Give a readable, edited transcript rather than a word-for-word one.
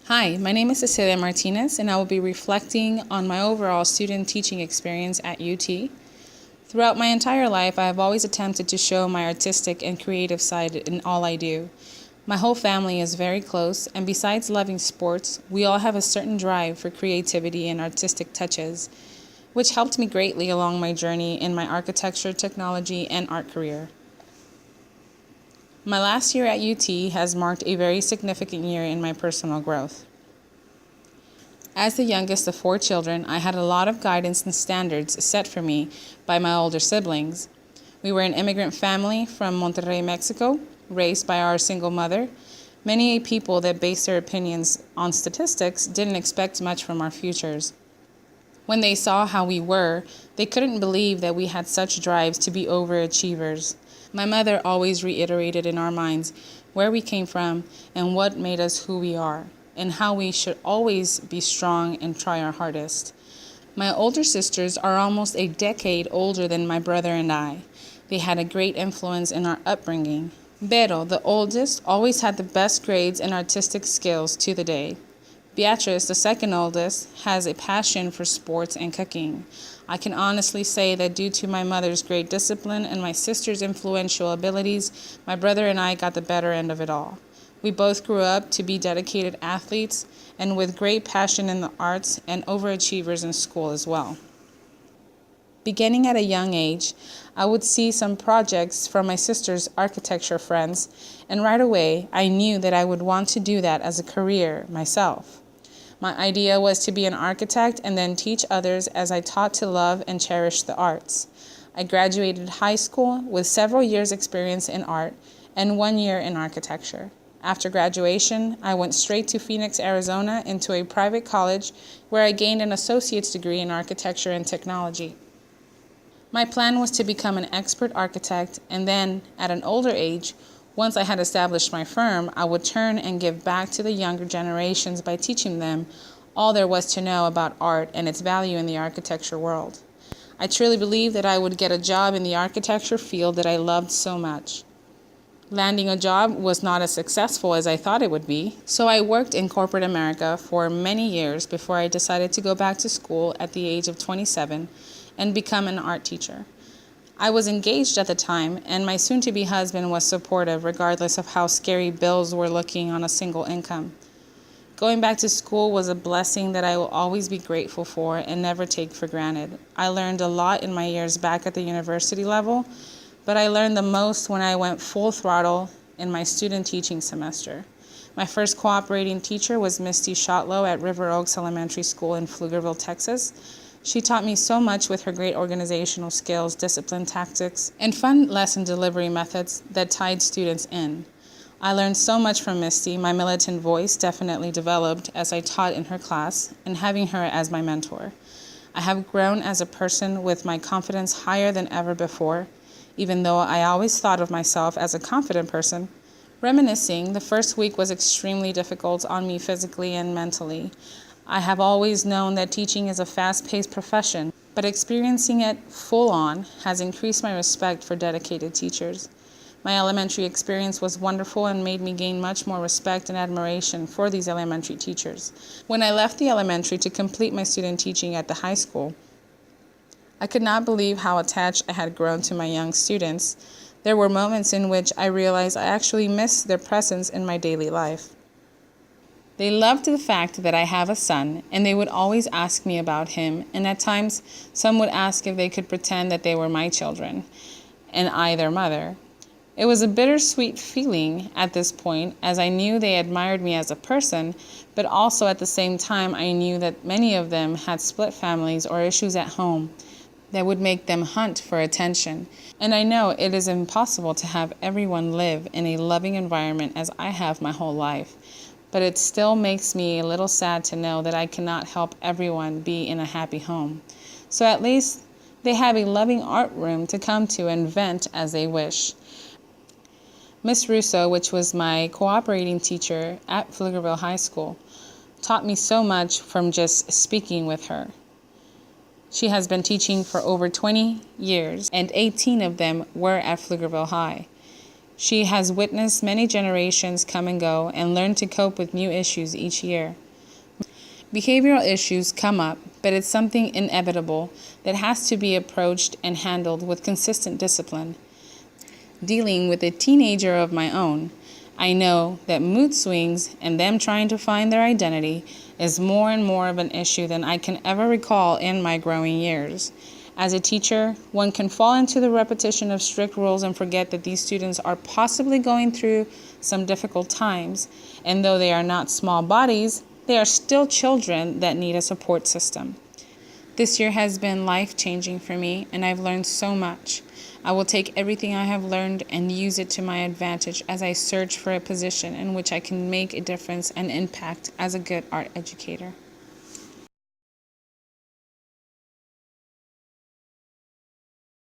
Hi, my name is Cecilia Martinez, and I will be reflecting on my overall student teaching experience at UT. Throughout my entire life, I have always attempted to show my artistic and creative side in all I do. My whole family is very close, and besides loving sports, we all have a certain drive for creativity and artistic touches, which helped me greatly along my journey in my architecture, technology, and art career. My last year at UT has marked a very significant year in my personal growth. As the youngest of 4 children, I had a lot of guidance and standards set for me by my older siblings. We were an immigrant family from Monterrey, Mexico, raised by our single mother. Many people that base their opinions on statistics didn't expect much from our futures. When they saw how we were, they couldn't believe that we had such drives to be overachievers. My mother always reiterated in our minds where we came from and what made us who we are, and how we should always be strong and try our hardest. My older sisters are almost a decade older than my brother and I. They had a great influence in our upbringing. Vero, the oldest, always had the best grades and artistic skills to the day. Beatrice, the second oldest, has a passion for sports and cooking. I can honestly say that due to my mother's great discipline and my sister's influential abilities, my brother and I got the better end of it all. We both grew up to be dedicated athletes and with great passion in the arts and overachievers in school as well. Beginning at a young age, I would see some projects from my sister's architecture friends, and right away I knew that I would want to do that as a career myself. My idea was to be an architect and then teach others as I taught to love and cherish the arts. I graduated high school with several years' experience in art and 1 year in architecture. After graduation, I went straight to Phoenix, Arizona into a private college where I gained an associate's degree in architecture and technology. My plan was to become an expert architect, and then, at an older age, once I had established my firm, I would turn and give back to the younger generations by teaching them all there was to know about art and its value in the architecture world. I truly believed that I would get a job in the architecture field that I loved so much. Landing a job was not as successful as I thought it would be, so I worked in corporate America for many years before I decided to go back to school at the age of 27 and become an art teacher. I was engaged at the time, and my soon-to-be husband was supportive regardless of how scary bills were looking on a single income. Going back to school was a blessing that I will always be grateful for and never take for granted. I learned a lot in my years back at the university level, but I learned the most when I went full throttle in my student teaching semester. My first cooperating teacher was Misty Shotlow at River Oaks Elementary School in Pflugerville, Texas. She taught me so much with her great organizational skills, discipline tactics, and fun lesson delivery methods that tied students in. I learned so much from Misty. My militant voice definitely developed as I taught in her class and having her as my mentor. I have grown as a person with my confidence higher than ever before, even though I always thought of myself as a confident person. Reminiscing, the first week was extremely difficult on me physically and mentally. I have always known that teaching is a fast-paced profession, but experiencing it full-on has increased my respect for dedicated teachers. My elementary experience was wonderful and made me gain much more respect and admiration for these elementary teachers. When I left the elementary to complete my student teaching at the high school, I could not believe how attached I had grown to my young students. There were moments in which I realized I actually missed their presence in my daily life. They loved the fact that I have a son, and they would always ask me about him, and at times some would ask if they could pretend that they were my children, and I their mother. It was a bittersweet feeling at this point, as I knew they admired me as a person, but also at the same time I knew that many of them had split families or issues at home that would make them hunt for attention. And I know it is impossible to have everyone live in a loving environment as I have my whole life. But it still makes me a little sad to know that I cannot help everyone be in a happy home. So at least they have a loving art room to come to and vent as they wish. Miss Russo, which was my cooperating teacher at Pflugerville High School, taught me so much from just speaking with her. She has been teaching for over 20 years, and 18 of them were at Pflugerville High. She has witnessed many generations come and go and learned to cope with new issues each year. Behavioral issues come up, but it's something inevitable that has to be approached and handled with consistent discipline. Dealing with a teenager of my own, I know that mood swings and them trying to find their identity is more and more of an issue than I can ever recall in my growing years. As a teacher, one can fall into the repetition of strict rules and forget that these students are possibly going through some difficult times, and though they are not small bodies, they are still children that need a support system. This year has been life-changing for me, and I've learned so much. I will take everything I have learned and use it to my advantage as I search for a position in which I can make a difference and impact as a good art educator.